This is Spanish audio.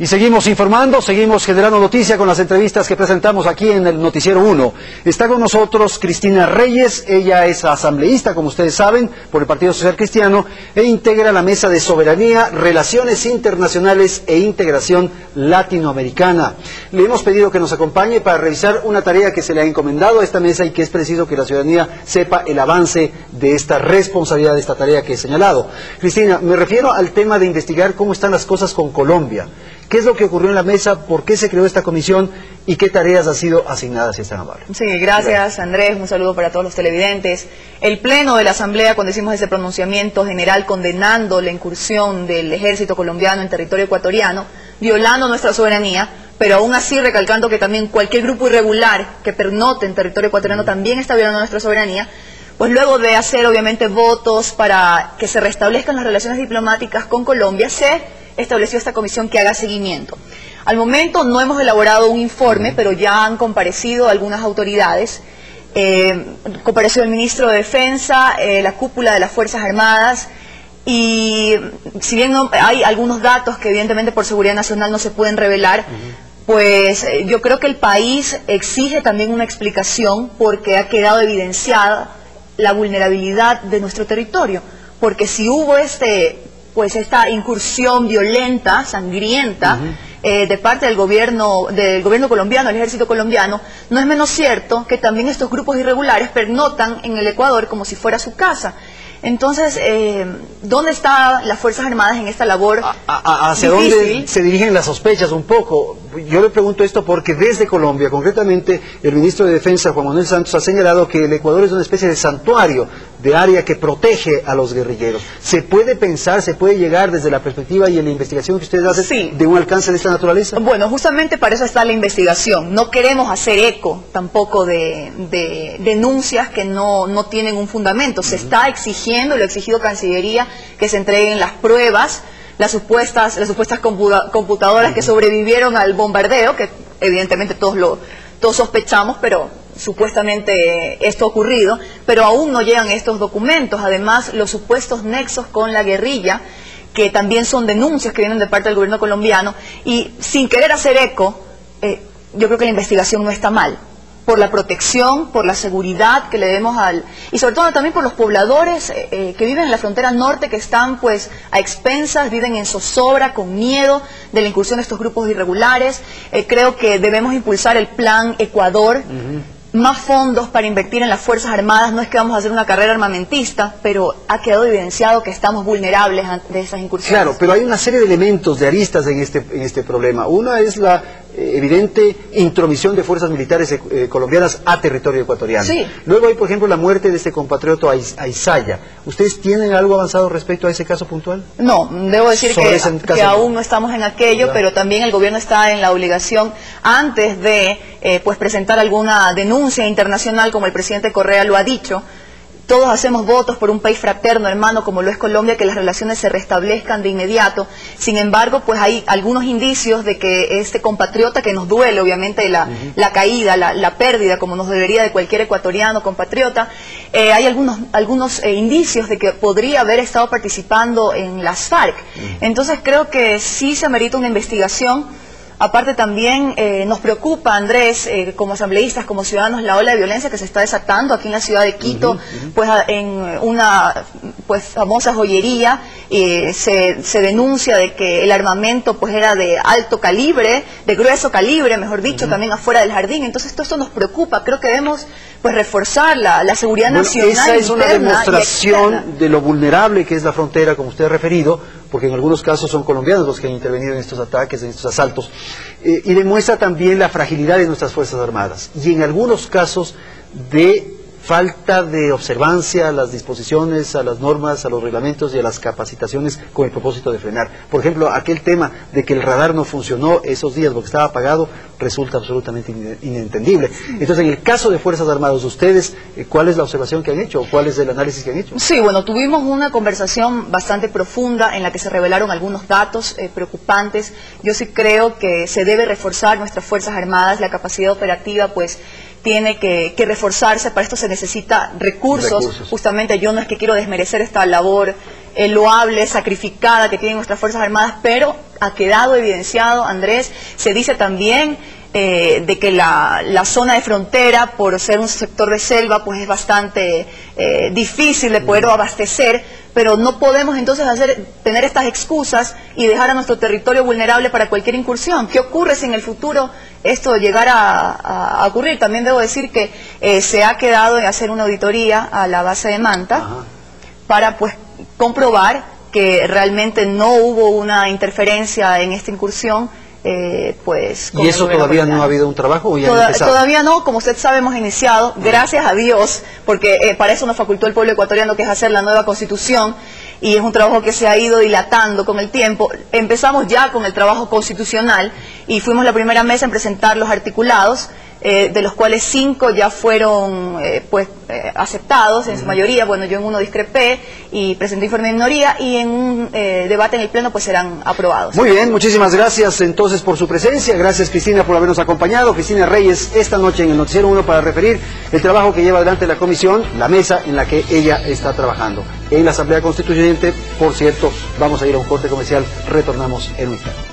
Y seguimos informando, seguimos generando noticia con las entrevistas que presentamos aquí en el Noticiero 1. Está con nosotros Cristina Reyes, ella es asambleísta, como ustedes saben, por el Partido Social Cristiano, e integra la Mesa de Soberanía, Relaciones Internacionales e Integración Latinoamericana. Le hemos pedido que nos acompañe para revisar una tarea que se le ha encomendado a esta mesa y que es preciso que la ciudadanía sepa el avance de esta responsabilidad, de esta tarea que he señalado. Cristina, me refiero al tema de investigar cómo están las cosas con Colombia. ¿Qué es lo que ocurrió en la mesa? ¿Por qué se creó esta comisión? ¿Y qué tareas han sido asignadas, si es tan amable? Sí, gracias Andrés, un saludo para todos los televidentes. El Pleno de la Asamblea, cuando hicimos ese pronunciamiento general condenando la incursión del ejército colombiano en territorio ecuatoriano, violando nuestra soberanía, pero aún así recalcando que también cualquier grupo irregular que pernote en territorio ecuatoriano también está violando nuestra soberanía, pues luego de hacer obviamente votos para que se restablezcan las relaciones diplomáticas con Colombia, se estableció esta comisión que haga seguimiento. Al momento no hemos elaborado un informe, pero ya han comparecido algunas autoridades. Compareció el ministro de Defensa, la cúpula de las Fuerzas Armadas, y si bien no, hay algunos datos que evidentemente por seguridad nacional no se pueden revelar, pues yo creo que el país exige también una explicación porque ha quedado evidenciada la vulnerabilidad de nuestro territorio, porque si hubo esta incursión violenta, sangrienta, de parte del gobierno colombiano, el ejército colombiano, no es menos cierto que también estos grupos irregulares pernotan en el Ecuador como si fuera su casa. Entonces, ¿dónde están las Fuerzas Armadas en esta labor ¿Hacia difícil? dónde se dirigen las sospechas un poco? Yo le pregunto esto porque desde Colombia, concretamente, el ministro de Defensa, Juan Manuel Santos, ha señalado que el Ecuador es una especie de santuario de área que protege a los guerrilleros. ¿Se puede pensar, se puede llegar desde la perspectiva y en la investigación que ustedes hacen Sí. de un alcance de esta naturaleza? Bueno, justamente para eso está la investigación. No queremos hacer eco tampoco de denuncias que no tienen un fundamento. Se está exigiendo, lo ha exigido Cancillería, que se entreguen las pruebas, las supuestas computadoras que sobrevivieron al bombardeo, que evidentemente todos sospechamos, pero supuestamente esto ha ocurrido, pero aún no llegan estos documentos. Además, los supuestos nexos con la guerrilla, que también son denuncias que vienen de parte del gobierno colombiano, y sin querer hacer eco, yo creo que la investigación no está mal, por la protección, por la seguridad que le demos y sobre todo también por los pobladores que viven en la frontera norte, que están pues a expensas, viven en zozobra, con miedo de la incursión de estos grupos irregulares. Creo que debemos impulsar el Plan Ecuador, más fondos para invertir en las Fuerzas Armadas. No es que vamos a hacer una carrera armamentista, pero ha quedado evidenciado que estamos vulnerables ante esas incursiones. Claro, pero hay una serie de elementos, de aristas en este problema. Una es la evidente intromisión de fuerzas militares colombianas a territorio ecuatoriano. Sí. Luego hay, por ejemplo, la muerte de este compatriota Aizaya. ¿Ustedes tienen algo avanzado respecto a ese caso puntual? No, debo decir que aún no estamos en aquello, ¿verdad? Pero también el gobierno está en la obligación, antes de presentar alguna denuncia internacional, como el presidente Correa lo ha dicho. Todos hacemos votos por un país fraterno, hermano, como lo es Colombia, que las relaciones se restablezcan de inmediato. Sin embargo, pues hay algunos indicios de que este compatriota, que nos duele obviamente la caída, la pérdida, como nos debería de cualquier ecuatoriano compatriota, hay algunos indicios de que podría haber estado participando en las FARC. Entonces creo que sí se amerita una investigación. Aparte también nos preocupa, Andrés, como asambleístas, como ciudadanos, la ola de violencia que se está desatando aquí en la ciudad de Quito, pues en una famosa joyería se denuncia de que el armamento pues era de alto calibre, de grueso calibre, mejor dicho, también afuera del jardín. Entonces todo esto nos preocupa. Creo que debemos pues reforzar la seguridad nacional. Esa es una demostración de lo vulnerable que es la frontera, como usted ha referido, porque en algunos casos son colombianos los que han intervenido en estos ataques, en estos asaltos, y demuestra también la fragilidad de nuestras Fuerzas Armadas, y en algunos casos de falta de observancia a las disposiciones, a las normas, a los reglamentos y a las capacitaciones con el propósito de frenar. Por ejemplo, aquel tema de que el radar no funcionó esos días porque estaba apagado, resulta absolutamente inentendible. Entonces, en el caso de Fuerzas Armadas, ustedes, ¿cuál es la observación que han hecho? ¿Cuál es el análisis que han hecho? Sí, bueno, tuvimos una conversación bastante profunda en la que se revelaron algunos datos preocupantes. Yo sí creo que se debe reforzar nuestras Fuerzas Armadas, la capacidad operativa, pues tiene que reforzarse. Para esto se necesita recursos. Justamente yo no es que quiero desmerecer esta labor loable, sacrificada que tienen nuestras Fuerzas Armadas, pero ha quedado evidenciado, Andrés, se dice también de que la zona de frontera, por ser un sector de selva, pues es bastante difícil de poder abastecer, pero no podemos entonces tener estas excusas y dejar a nuestro territorio vulnerable para cualquier incursión. ¿Qué ocurre si en el futuro esto llegara a ocurrir? También debo decir que se ha quedado en hacer una auditoría a la base de Manta para pues comprobar que realmente no hubo una interferencia en esta incursión. Pues, ¿y eso todavía no ha habido un trabajo o ya ha empezado? Todavía no, como usted sabe, hemos iniciado, gracias a Dios, porque para eso nos facultó el pueblo ecuatoriano, que es hacer la nueva Constitución, y es un trabajo que se ha ido dilatando con el tiempo. Empezamos ya con el trabajo constitucional y fuimos la primera mesa en presentar los articulados, de los cuales 5 ya fueron aceptados en su mayoría. Bueno, yo en uno discrepé y presenté informe de minoría, y en un debate en el pleno pues serán aprobados. Muy bien, muchísimas gracias entonces por su presencia. Gracias, Cristina, por habernos acompañado. Cristina Reyes, esta noche en el Noticiero 1 para referir el trabajo que lleva adelante la comisión, la mesa en la que ella está trabajando. En la Asamblea Constituyente, por cierto, vamos a ir a un corte comercial, retornamos en un instante.